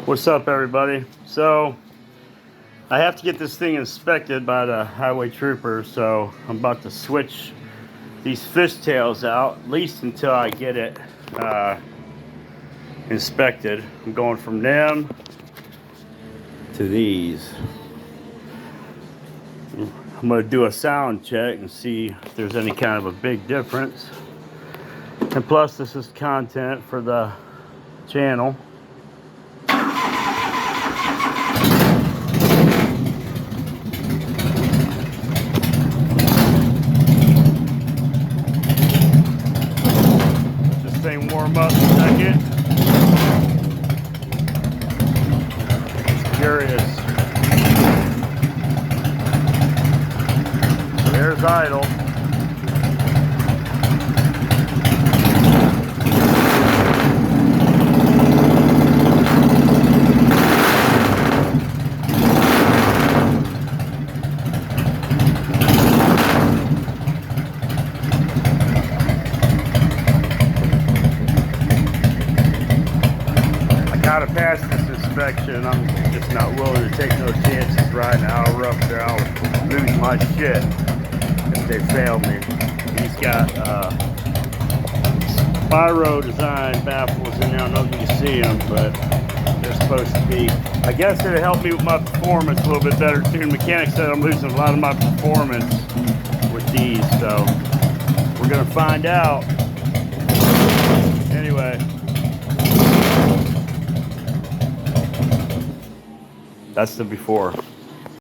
What's up, everybody? So I have to get this thing inspected by the highway trooper, so I'm about to switch these fishtails out, at least until I get it inspected. I'm going from them to these. I'm going to do a sound check and see if there's any kind of a big difference. And plus, this is content for the channel. Warm up a second. Curious. There's idle. Gotta pass this inspection. I'm just not willing to take no chances right now. I'll lose my shit if they fail me. He's got Spyro design baffles in there. I don't know if you can see them, but they're supposed to be. I guess it'll help me with my performance a little bit better too. The mechanic said I'm losing a lot of my performance with these, so we're gonna find out. Anyway. That's the before.